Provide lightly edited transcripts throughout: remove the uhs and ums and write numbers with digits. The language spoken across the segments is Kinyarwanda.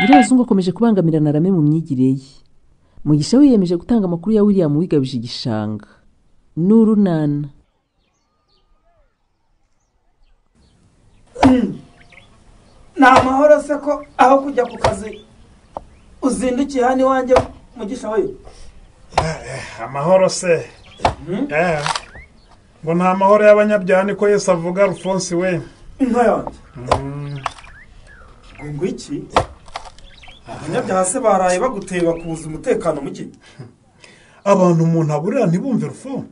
Nyirazungu akomeje kubangamira Narame mu myigire ye. Mugisha wiyemeje gutanga amakuru ya William wigabije igishanga. N'urunana. Nta mahoro se ko aho kujya ku kazi uzindukiye hano iwanjye Mugisha we? Amahoro se. Ngo nta mahoro y'abanyabyani ko Yesu avuga Alphonse we. Inka yanjye. Ngo iki? Abanyabyaha se baraye baguteye bakubuza umutekano muke. Abantu umuntu aburira ntibumve Rufo.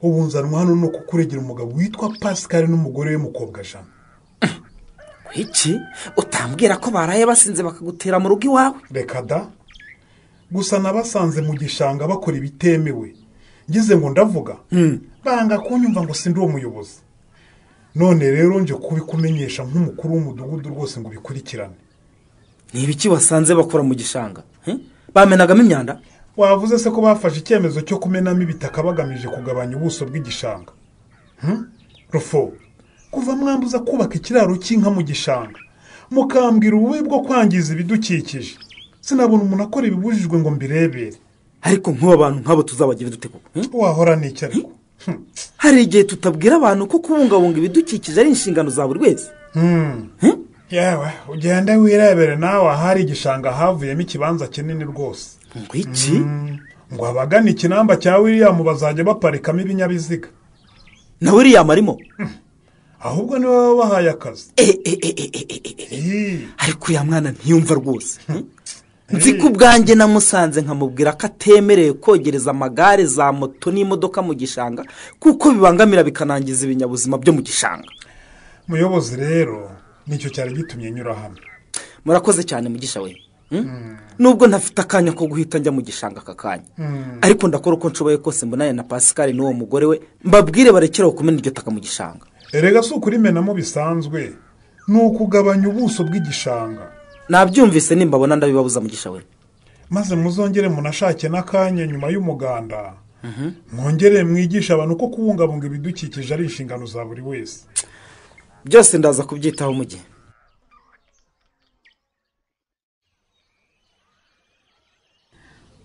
Ubunzanwa hano no kukuregera umugabo witwa Pascal n'umugore we mukobwa Jean. Iki? Utambwira ko baraye basinze bakagutera mu rugo iwawe? Reka da. Gusa nabasanze mu gishanga bakora ibitemewe. Ngize ngo ndavuga. Banga kunyumva ngo sindi uwo muyobozi. None rero nje kubikumenyesha nk'umukuru w'umudugudu rwose ngo bikurikirane. Ni ibiki wasanze bakora mu gishanga? Bamenagamo imyanda? Wavuze se ko bafashe icyemezo cyo kumenamo ibitaka bagamije kugabanya ubuso bw'igishanga. Rufo, kuva mwambuza kubaka ikiraro cy'inka mu gishanga, mukambwira ububi bwo kwangiza ibidukikije. Sinabona umuntu akora ibibujijwe ngo mbirebere. Ariko nk'aba bantu nk'abo tuzabagira dute koko? Wahora n'iki ariko? Hari igihe tutabwira abantu ko kubungabunga ibidukikije ari inshingano za buri wese. Yewe, ugenda wirebere nawe ahari igishanga havuyemo ikibanza kinini rwose. Ngo iki? Ngo abagana ikinamba cya William bazajya baparikamo ibinyabiziga. Na William arimo? Ahubwo niwe wabahaye akazi. Ariko ya mwana ntiyumva rwose. Nzi ko ubwanjye namusanze nkamubwira ko atemereye kogereza amagare za moto n'imodoka mu gishanga kuko bibangamira bikanangiza ibinyabuzima byo mu gishanga. Muyobozi rero nicyo cyari gitumye nyura hano. Murakoze cyane Mugisha we. Nubwo ntafite akanya ko guhita njya mu gishanga akakanya. Ariko ndakora uko nshoboye kose mbonane na Pascal n'uwo mugore we mbabwire barekeraho kumena iryo taka mu gishanga. Erega si ukuri menamo bisanzwe. Ni ukugabanya ubuso bw'igishanga. Nabyumvise nimbabona ndabibabuza Mugisha we. Maze muzongere munashake n'akanya nyuma y'umuganda. Mwongere mwigisha abantu ko kubungabunga ibidukikije ari inshingano za buri wese. Byose ndaza kubyitaho mu gihe.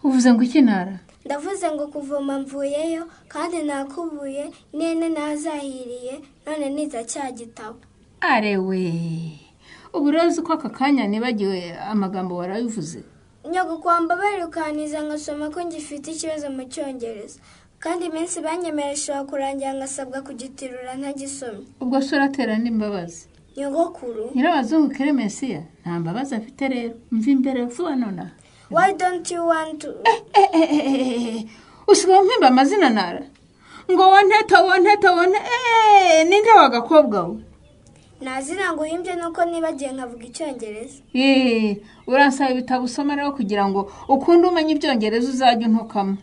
Uvuze ngo iki Nara? Ndavuze ngo kuvoma mvuyeyo kandi nakubuye nene nazahiriye none niza cya gitabo. Arewe. Uburozi ko aka kanya nibagiwe amagambo warabivuze. Nyago kwamba barukaniza ngasoma ko ngifite ikibazo mu cyongereza. Kandi iminsi banyemeresha kurangira ngasabwa kugitirura ntagisomye. Ubwo soratera n'imbabazi. Nyogokuru. Nyirabazungu Keremensiya nta mbabazi afite rero. Mva imbere vuba nona. Why don't you want to? Usigaye mpimba amazina Nara. Ngo wonteta ninde wagakobwa we? Nazina ngo himbye nuko nibagiye nkavuga icyongereza. Uransaba ibitabo usoma rero kugira ngo ukunde umenye ibyongereza uzajya untokamo.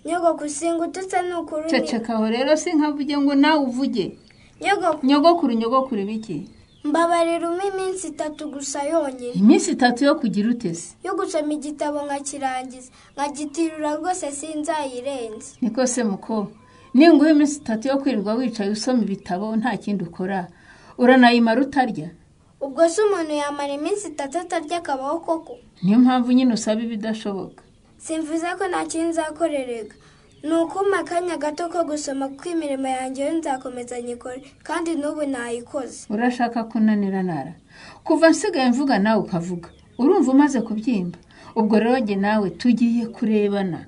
Nyogokuru singututse n'ukuri. Cecekaho rero sinkavuge ngo nawe uvuge. Nyogokuru biki? Mbabarira iminsi 3 gusa yonyine. Iminsi 3 yo kugira utese? Yo gusoma igitabo nkakirangiza, nkagitirura rwose sinzayirenze. Niko se muko. Ninguhe iminsi 3 yo kwirirwa wicaye usoma ibitabo nta kindi ukora. Uranayimara utarya. Ubwo se umuntu yamara iminsi 3 atarya akabaho koko? Niyo mpamvu nyine usaba ibidashoboka. Simvuze ko nta kintu nzakorerega. Nukuma akanya gato ko gusoma kuko imirimo yanjye yo nzakomeza nyikore kandi n'ubu nayikoze. Urashaka kunanira Nara? Kuva nsigaye mvuga nawe ukavuga. Urumva umaze kubyimba. Ubwo rero nge nawe tugiye kurebana.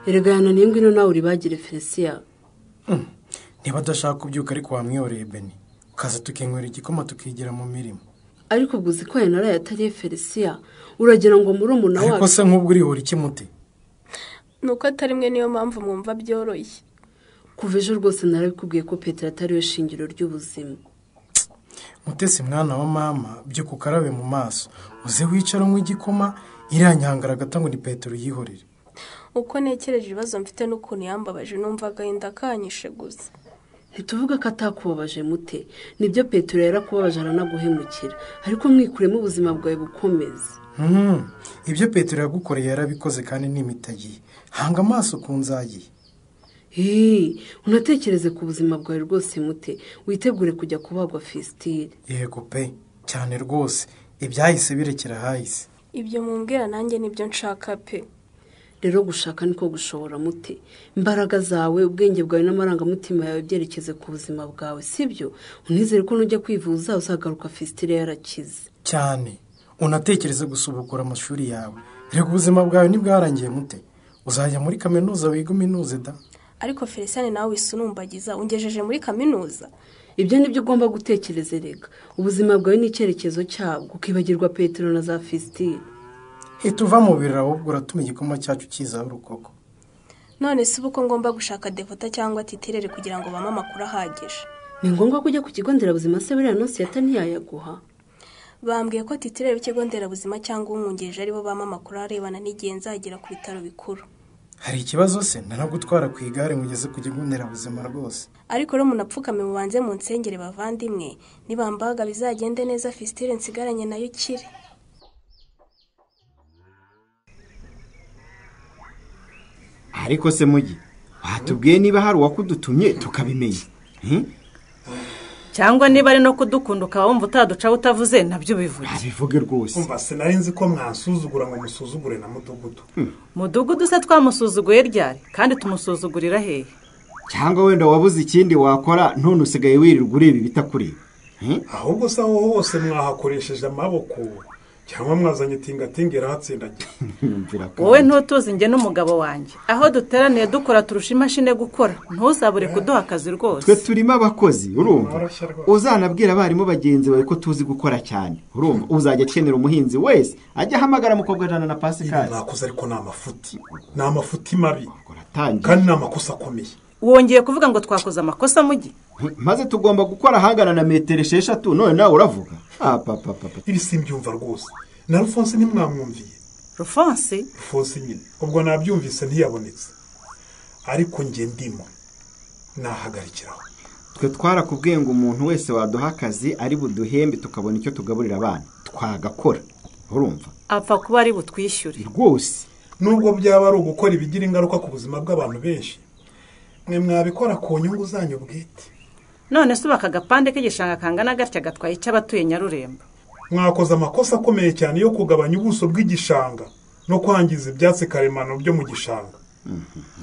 Erega yananiye ngwino nawe uribagire Felisia. Niba adashaka kubyuka ariko wamwiyoreye Beni. Ukaza tukenywera igikoma tukigira mu mirimo. Ariko guzi ko Nara yatariye Felisia. Uragira ngo muri umuna wacu. Ariko se nk'ubwo urihora iki mute? Nuko atari mwe niyo mpamvu mwumva byoroshye. Kuva ejo rwose narabikubwiye ko Petero atari we shingiro ry'ubuzima. Mutesi mwana wa mama byo kukarabe mu maso. Uze wicara nk'igikoma iranyangara gatango ni Petero yihorere. Uko nekereje ibibazo mfite n'ukuntu yambabaje numvaga yenda kanyishe gusa. Ntituvuga ko atakubabaje mute. Nibyo Petero yarakubabaje aranaguhemukira. Ariko mwikuremo ubuzima bwawe bukomeze. Ibyo Petero yagukoreye yarabikoze kandi n'imitagiye. Hanga amaso ku nzagiye. unatekereze ku buzima bwawe rwose mute, witegure kujya kubagwa Fistile. yego pe cyane rwose, ibyahise birekera hahise. ibyo mumbwira nanjye nibyo nshaka pe. Rero gushaka niko gushobora mute, imbaraga zawe, ubwenge bwawe n'amarangamutima yawe byerekeze ku buzima bwawe, sibyo? Unizere ko nujya kwivuza uzagaruka Fistile yarakize. cyane unatekereze gusubukura amashuri yawe. reka ubuzima bwawe ntibwarangiye mute, uzajya muri kaminuza wiga uminuze da. ariko Felicien nawe wisunumbagiza ungejeje muri kaminuza. Ibyo nibyo ugomba gutekereza rega, ubuzima bwawe n'icyerekezo cyabwo, ukibagirwa Petero na za Fistile. hita uva mu birira ahubwo uratuma igikoma cyacu kizaho urukoko. none si uko ngomba gushaka Devota cyangwa Titirere kugira ngo bampe amakuru ahagije? Ni ngombwa kujya ku kigo nderabuzima se buriya Nonsiyata ntiyayaguha? bambwiye ko Titirere w'ikigo nderabuzima cyangwa umwungirije aribo bampa amakuru arebana n'igihe nzagera ku bitaro bikuru. hari ikibazo se ntanagutwara ku igare ngo ugeze ku kigo nderabuzima rwose. ariko rero munapfukame mubanze mu nsengere bavandimwe, nibambaga bizagende neza Fistile nsigaranye nayo kire. ariko se mugi watubwiye niba hari uwakudutumye tukabimenya, cyangwa niba ari no kudukunda ukaba wumva utaducaho utavuze nabyo bivuge. abivuge rwose. umva sinari nzi ko mwansuzugura ngo musuzugure na mudugudu. mudugudu se twamusuzuguye ryari kandi tumusuzugurira hehe? cyangwa wenda wabuze ikindi wakora none usigaye wirirwa ureba ibitakureba. ahubwo se aho hose mwahakoresheje amaboko cyangwa mwazanye tingatinga irahatsindagira. wowe ntutuzi njye n'umugabo wanjye aho duteraniye dukora turusha imashini gukora, ntuzabure kuduha akazi rwose. twe turimo abakozi urumva, uzanabwira abarimu bagenzi bawe ko tuzi gukora cyane urumva, uzajya akenera umuhinzi wese ajya ahamagara mukobwa Jana na Pascal. mwakoze ariko ni amafuti mabi kandi ni amakosa akomeye. wongeye kuvuga ngo twakoze amakosa mugi? maze tugomba gukora ahangana na metero 6 none nawe uravuga. ibi simbyumva rwose. na Rufonse ntimwamwumviye? Rufonse nyine ubwo nabyumvise ntiyabonetse, ariko njye ndimo nahagarikiraho. twe twarakubwiye ngo umuntu wese waduha akazi ari buduhembe tukabona icyo tugaburira abana twagakora urumva, apfa kuba ari butwishyure rwose. nubwo byaba ari ugukora ibigira ingaruka ku buzima bw'abantu benshi, mwe mwabikora ku nyungu zanyu bwite. none se ubaka agapande k'igishanga kangana gatya gatwaye icy'abatuye Nyarurembo. mwakoze amakosa akomeye cyane yo kugabanya ubuso bw'igishanga no kwangiza ibyatsi karemano byo mu gishanga.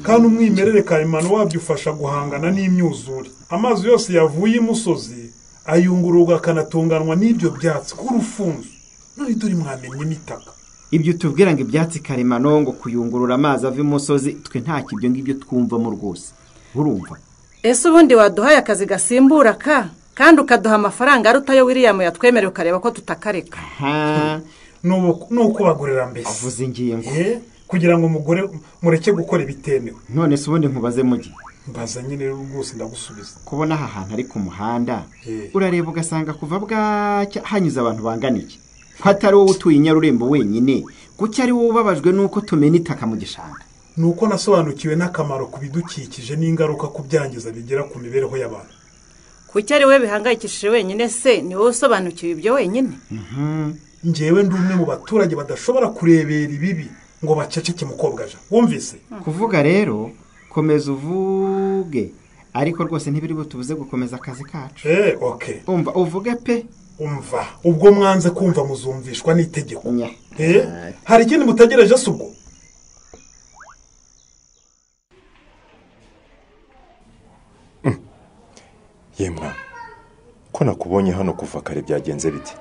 kandi umwimerere karemano wabyo ufasha guhangana n'imyuzure. amazi yose yavuye imusozi ayungururwa akanatunganwa n'ibyo byatsi k'urufunzo. none dore mwamenye imitaka. ibyo tubwira ngo ibyatsi karemano ngo kuyungurura amazi ava imusozi, twe nta kibyo ngibyo twumvamo rwose urumva. ese ubundi waduhaye akazi gasimbura kandi ukaduha amafaranga arutayo William yatwemerera ukareba ko tutakareka. nuko bagurira mbese avuze ingingo kugira ngo umugore mureke gukora ibitemewe. none se ubundi nkubaze mugi? mbaza nyine rwose ndagusubiza. kubona aha hantu ari ku muhanda urareba ugasanga kuva bwacya hanyuze abantu bangana iki, hatari wowe utuye Nyarurembo wenyine, kuki ari wowe ubabajwe nuko tumena itaka mu gishanga? nuko nasobanukiwe n'akamaro ku bidukikije n'ingaruka ku byangiza bigera ku mibereho y'abantu. kuki ari we bihangayikishije wenyine se ni wowe usobanukiwe ibyo wenyine? njyewe ndi umwe mu baturage badashobora kurebera ibibi ngo baceceke mukobwa Jana, wumvise? kuvuga rero komeza uvuge, ariko rwose ntibiri butubuze gukomeza akazi kacu. okay. umva uvuge pe. umva ubwo mwanze kumva muzumvishwa n'itegeko. hari ikindi mutagereje se ubwo? yemwa ko nakubonye hano kuva kare byagenze bite?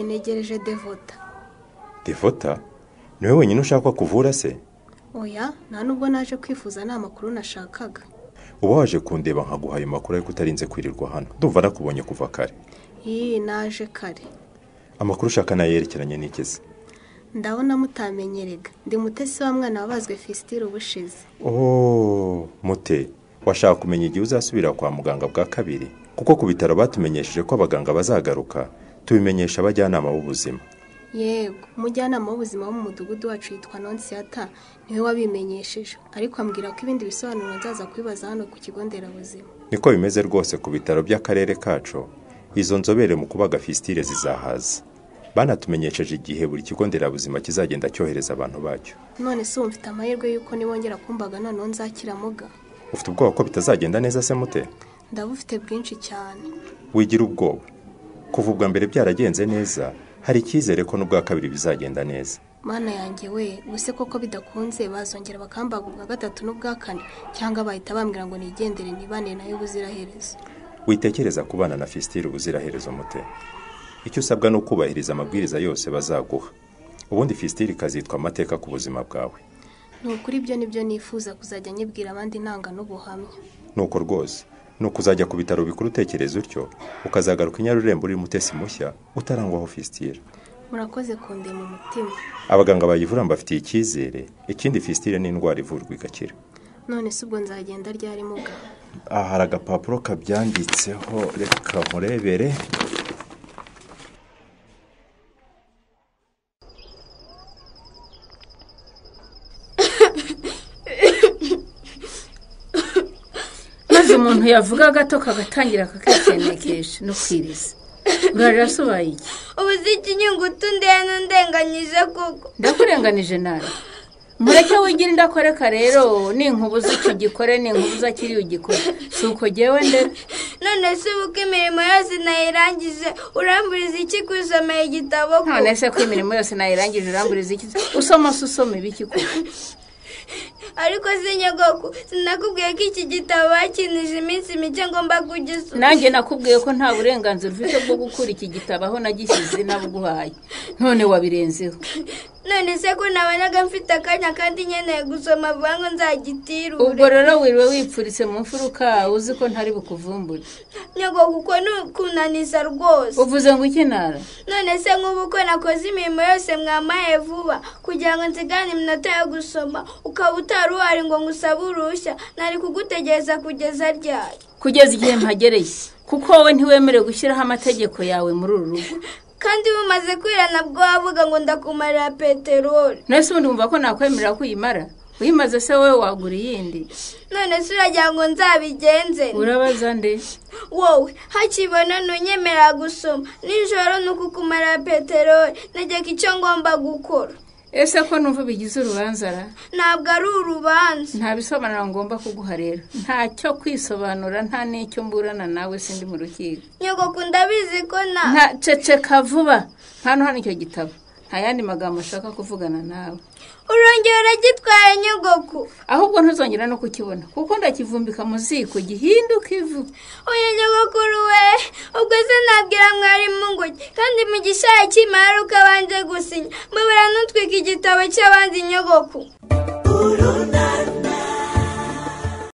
negereje Devota. Devota niwe wenyine ushaka kuvura se? oya nta nubwo naje kwifuza nta makuru nashakaga. uba waje kundeba nkaguha ayo makuru ariko utarinze kwirirwa hano, ndumva nakubonye kuva kare. naje kare. amakuru ushaka nayo yerekeranye n'iki? ndabona mutamenyerega, ndi Mutesi wa mwana wabazwe Fistile ubushize. mute washaka kumenya igihe uzasubira kwa muganga bwa kabiri? kuko ku bitaro batumenyesheje ko abaganga bazagaruka, tubimenyesha abajyanama b'ubuzima. yego umujyanama w'ubuzima wo mu mudugudu wacu yitwa Nonsiyata, niwe wabimenyesheje, ariko ambwira ko ibindi bisobanuro nzaza kubibaza hano ku kigo nderabuzima. niko bimeze rwose ku bitaro by'akarere kacu, izo nzobere mu kubaga Fistile zizahaza. banatumenyesheje igihe buri kigo nderabuzima kizagenda cyohereza abantu bacyo. none se mfite amahirwe y'uko nibongera kumbaga noneho nzakiramuga. Ufite ubwoba ko bitazagenda neza se mute? ndabufite bwinshi cyane. Wigira ubwoba. Kuva ubwa mbere byaragenze neza, hari icyizere ko n'ubwa kabiri bizagenda neza. Mana yanjye we, ubuse koko bidakunze bazongera bakambaga ubwa gatatu n'ubwa kane, cyangwa bahita bambwira ngo nigendere nibane nayo ubuziraherezo. Witekereza kubana na Fistile ubuziraherezo mute? Icyo usabwa no kubahiriza amabwiriza yose bazaguha. Ubundi Fistile kazitwa amateka ku buzima bwawe. Nukuri ibyo nibyo nifuza kuzajya nyibwira abandi ntanga n'ubuhamya. Nuko rwose, nuko uzajya ku bitaro bikuru utekereza utyo, ukazagaruka i Nyarurembo uri Mutesi mushya utarangwaho Fistile. Murakoze kundema umutima. Abaganga bayivura mbafitiye icyizere, ikindi Fistile ni indwara ivurwa igakira. None se ubwo nzagenda ryari muga? Aha hari agapapuro kabyanditseho, reka murebere. maze umuntu yavuga gato kagatangira kakakenekesha no kwiriza. Urarira sobaye iki? Ubuziki nyungutu ndeno ndenganyije koko. Ndakurenganije nawe. Mureke wigira ndakoreka rero ninkubuza icyo gikore ninkubuza kiri ugikora. Suko jewe ndera. None se uko imirimo yose nayirangije uramburiza iki kusoma igitabo ko? None se ko imirimo yose nayirangije uramburiza iki? Usoma ibiki ko? Ariko sinyagoku sinakubwiye ko iki gitabo bakinije iminsi mike ngomba kugisoma. Nanjye nakubwiye ko nta burenganzira ufite bwo gukura iki gitabo aho nagishyize nabuguhaye. None wabirenzeho. None se ko nabonaga mfite akanya kandi nkeneye gusoma vuba ngo nzagitirure. Ubwo rero wiriwe wipfuritse mu mfuruka uzi ko ntari bukuvumbure. Nyagoku ko nukunaniza rwose. Uvuze ngo iki nara? None se nk'ubu ko nakoze imirimo yose mwamaye vuba kugira ngo nsigane iminota yo gusoma ukaba utari uhari ngo ngusabe uruhushya nari kugutegereza kugeza ryari? Kugeza igihe mpagereye kuko wowe ntiwemerewe gushyiraho amategeko yawe muri uru rugo. Kandi bumaze kwirana bwo wavuga ngo ndakumarira peteroli. Nese ubundi wumva ko nakwemerera kuyimara? Uyimaze se wowe wagura iyindi? None se uragira ngo nzabigenze? Urabaza nde? Wowe hakibona ntunyemera gusoma nijoro nukukumarira peteroli negeka icyo ngomba gukora. Ese ko numva bigize urubanza ra? Ntabwo ari urubanza. Nta bisobanuro ngomba kuguha rero. Nta cyo kwisobanura nta n'icyo mburana nawe sindi mu rukiko. Nyogoko ndabizi ko nta ceceka vuba. Hano icyo gitabo. Nta yandi magambo ashaka kuvugana nawe. Urongera uragitwaye nyogoko. Ahubwo ntuzongera no kukibona kuko ndakivumbika mu ziko gihinduka ivu. Oya nyogokuru we, ubwo se nabwira mwarimu ngo kandi mu gishaye cy'imara ukabanje gusinya. Mbabara nutwika igitabo cy'abandi nyogoko.